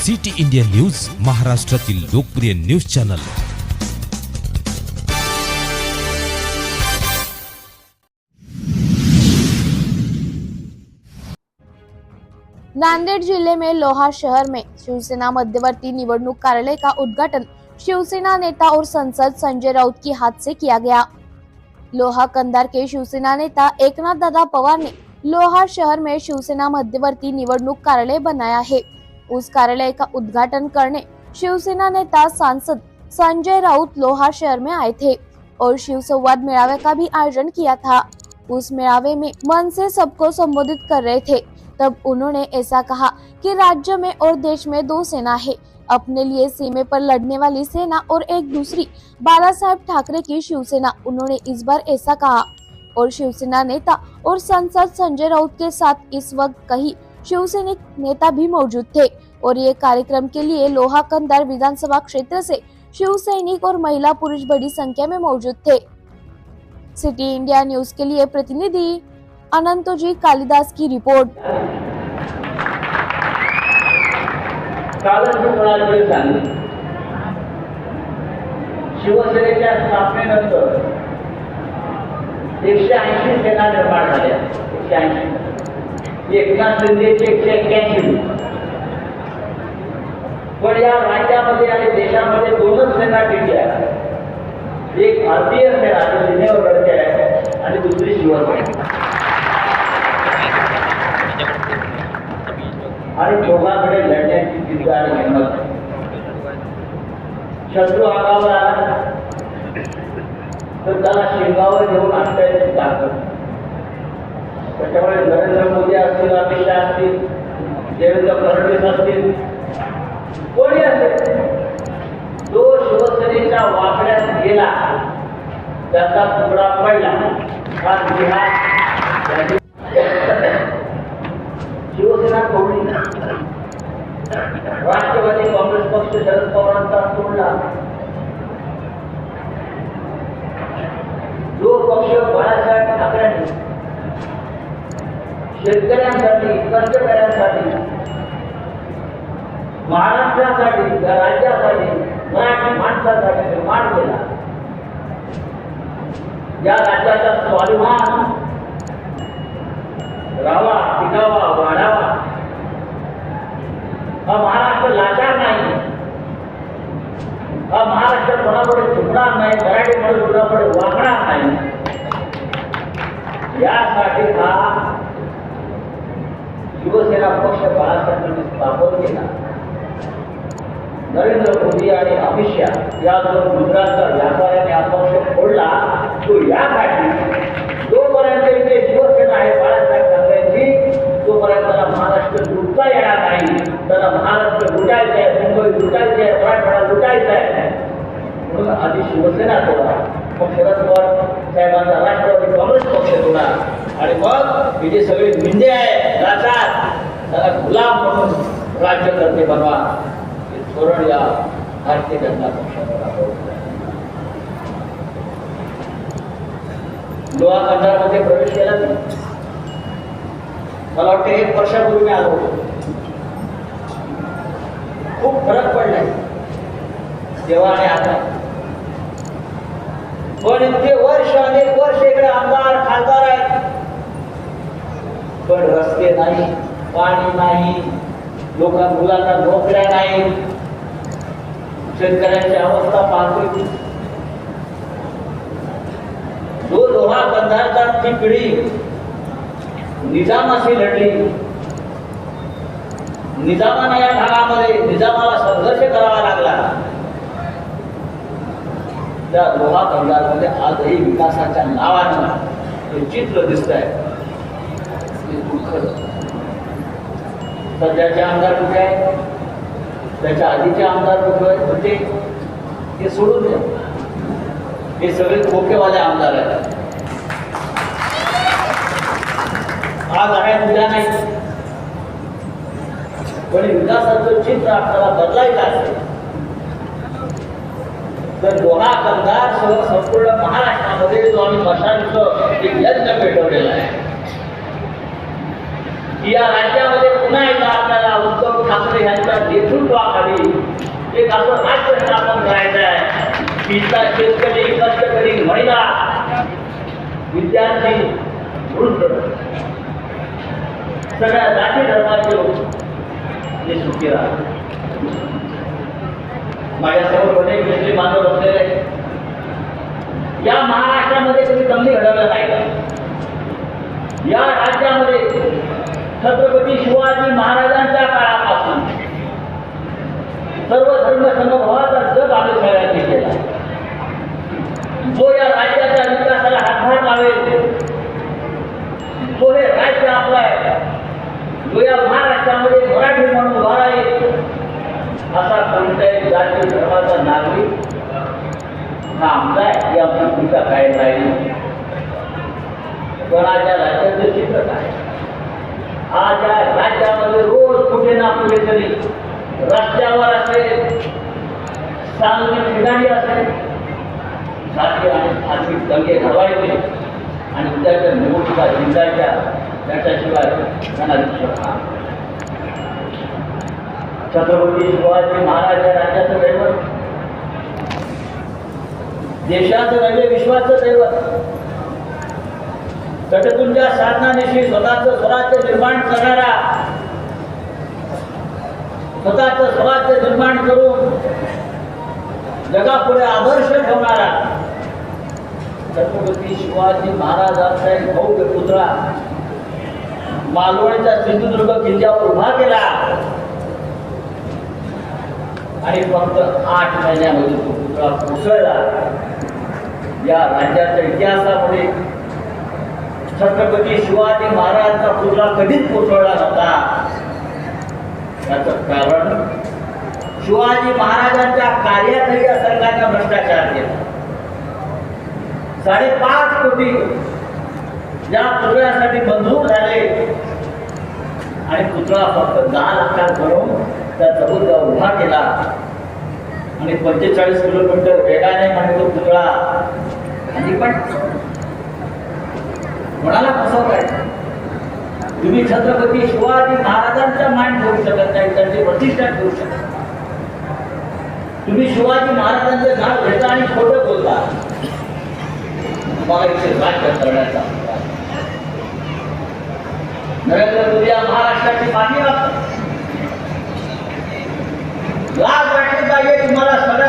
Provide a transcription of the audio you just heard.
City India news, महाराष्ट्रातील लोकप्रिय news channel. Nanded जिले में लोहा शहर में शिवसेना मध्यवर्ती निवडणूक कार्यालय का उद्घाटन शिवसेना नेता और सांसद संजय राउत के हाथ से किया गया। लोहा कंधार के शिवसेना नेता एकनाथ दादा पवार ने लोहा शहर में शिवसेना मध्यवर्ती निवडणूक कार्यालय बनाया है। उस कार्यालय का उद्घाटन करने शिवसेना नेता सांसद संजय राउत लोहा शहर में आए थे और शिव संवाद मेळावे का भी आयोजन किया था। उस मेळावे में मन से सबको संबोधित कर रहे थे। तब उन्होंने ऐसा कहा कि राज्य में और देश में दो सेना है, अपने लिए सीमे पर लड़ने वाली सेना और एक दूसरी बाला साहेब ठाकरे की शिवसेना। उन्होंने इस बार ऐसा कहा और शिवसेना नेता और सांसद संजय राउत के साथ इस वक्त कई शिवसैनिक नेता भी मौजूद थे और ये कार्यक्रम के लिए लोहा कंधार विधानसभा क्षेत्र से शिव सैनिक और महिला पुरुष बड़ी संख्या में मौजूद थे। सिटी इंडिया न्यूज के लिए प्रतिनिधि अनंतजी कालिदास की रिपोर्ट। शिवसेनेच्या स्थापनेनंतर 180 सेना निर्माण झाल्या। 180 एकनाथ शिंदेचे 181। पण या राज्यामध्ये आणि देशामध्ये दोनच सेना टिकल्या, एक भारतीय सेना जी सीमेवर लढते आहे आणि दुसरी शिवसेना। आणि दोघांकडे लढण्याची जिद्द आणि हिंमत। शत्रू आगावर आला तर त्याला शिंगावर घेऊन आणता येण्याची ताकद। त्याच्यामुळे नरेंद्र मोदी असतील, अमित शहा असतील, देवेंद्र फडणवीस असतील, कोणी असेल, जो शिवसेनेच्या वाकड्यात गेला त्याचा तुकडा पडला। हा जिहाद शिवसेना तोडली, राष्ट्रवादी काँग्रेस पक्ष शरद पवारांचा तोडला। जो पक्ष बाळासाहेब ठाकरेंनी शेतकऱ्यांसाठी, कर्जकऱ्यांसाठी, महाराष्ट्रासाठी, राज्यासाठी, मराठी माणसासाठी निर्माण केला, या राज्याचा स्वाभिमान राहावा, टिकावा, वाढावा, हा महाराष्ट्र लाचार नाही, हा महाराष्ट्र कोणापुढे झुकणार नाही, मराठी म्हणून कोणापुढे वागणार नाही, यासाठी हा शिवसेना पक्ष बाळासाहेबांनी स्थापन केला। नरेंद्र मोदी आणि अमित शहा या दोन गुजरातच्या व्यापाऱ्यांनी हा पक्ष फोडला, तो यासाठी जोपर्यंत इथे शिवसेना आहे बाळासाहेब ठाकरेंची, तोपर्यंत त्याला महाराष्ट्र लुटता येणार नाही। त्याला महाराष्ट्र लुटायचं आहे, मुंबई लुटायची आहे, मराठवाडा लुटायचा आहे, म्हणून आधी शिवसेना तोडा, मग शरद पवार साहेबांचा राष्ट्रवादी काँग्रेस पक्ष तोडा, आणि मग हे जे सगळे मिंदे आहे लाचार, त्याला गुलाम म्हणून राज्यकर्ते बनवा। धोरण या भारतीय जनता पक्षाने राबवलं। लोहा कंधारमध्ये प्रवेश केला मी, मला वाटतं 1 वर्षापूर्वी मी आलो होतो। खूप फरक पडलाय तेव्हा आणि आता। पण इतके वर्ष, अनेक वर्ष इकडे आमदार खासदार आहेत, पण रस्ते नाही, पाणी नाही, मुलांना नोकऱ्या नाही, शेतकऱ्यांची अवस्था पाहतोय। जो लोहा कंधारचा ती पिढी निजामाशी लढली, निजामाने या भागामध्ये निजामाला संघर्ष करावा लागला, त्या लोहा कंधारमध्ये आजही विकासाच्या नावानं हे चित्र दिसत आहे, ते दुःखद। सध्याचे आमदार कुठे आहेत, त्याच्या आधीचे आमदार कुठे होते ते सोडून द्या, हे सगळे खोकेवाले आमदार आहेत। आज आहे उद्या नाही, पण विकासाचं चित्र आपल्याला बदलायचं असेल तर लोहा कंधार सह संपूर्ण महाराष्ट्रामध्ये जो आम्ही मशालीचं एक यज्ञ पेटवलेला आहे, या राज्यामध्ये पुन्हा एकदा आपल्याला उद्धव ठाकरे यांच्या नेतृत्वाखाली एक असं राज्य स्थापन करायचं आहे की शेतकरी, कष्टकरी, महिला, विद्यार्थी, वृद्ध, सगळ्या जाती धर्माचे लोक हे सुखी राहतात. माझ्यासमोर अनेक गोष्टी मानव बसलेले आहेत. या महाराष्ट्रामध्ये कधी दंगली घडवल्या नाही का? या राज्यामध्ये छत्रपती शिवाजी महाराजांच्या काळापासून सर्व धर्म समभावाचा जग आम्ही सगळ्यांनी केला. जो या राज्याच्या विकासाला हातभार लावेल, जो हे राज्य आपलं आहे, जो या महाराष्ट्रामध्ये मराठी म्हणून उभा राहील, असा कोणत्याही जाती धर्माचा नागरिक हा आमचा आहे की आमची भूमिका कायम राहिली. कोणाच्या राज्याचं चित्र काय? आज या राज्यामध्ये रोज कुठे ना कुठेतरी रस्त्यावर असेल, सार्वजनिक ठिकाणी असेल, जाती आणि धार्मिक दंगे घडवायचे आणि उद्याच्या निवडणुका जिंकायच्या, त्याच्याशिवाय त्यांना दिसत नाही. छत्रपती शिवाजी महाराज या राज्याचं दैवत, देशाचं नव्हे विश्वाचं दैवत, तटकुंजा साधनानिशी स्वतःचं स्वराज्य निर्माण करणारा, स्वतःचं स्वराज्य निर्माण करून जगापुढे आदर्श ठेवणारा छत्रपती शिवाजी महाराजांचा एक भव्य पुतळा मालवणच्या सिंधुदुर्ग किल्ल्यावर उभा केला आणि फक्त 8 महिन्यामध्ये तो पुतळा कोसळला. या राज्याच्या इतिहासामध्ये छत्रपती शिवाजी महाराजांचा पुतळा कधीच कोसळला नव्हता. याचं कारण शिवाजी महाराजांच्या कार्यातही या सरकारने भ्रष्टाचार केला. 5.5 कोटी या पुतळ्यासाठी मंजूर झाले आणि पुतळा फक्त 10 लाखात भरून त्या चबुतरा उभा केला आणि 45 किलोमीटर वेगाने म्हणजे तो पुतळा आणि पण कोणाला फसवताय? तुम्ही छत्रपती शिवाजी महाराजांचा मान ठेवू शकत नाही, त्यांची प्रतिष्ठा ठेवू शकत नाही. तुम्ही शिवाजी महाराजांचं नाव घेता आणि खोटं बोलता. मला इथे राज्य करण्याचा नरेंद्र मोदी या महाराष्ट्राची पाठी लाज वाटली पाहिजे तुम्हाला सगळ्या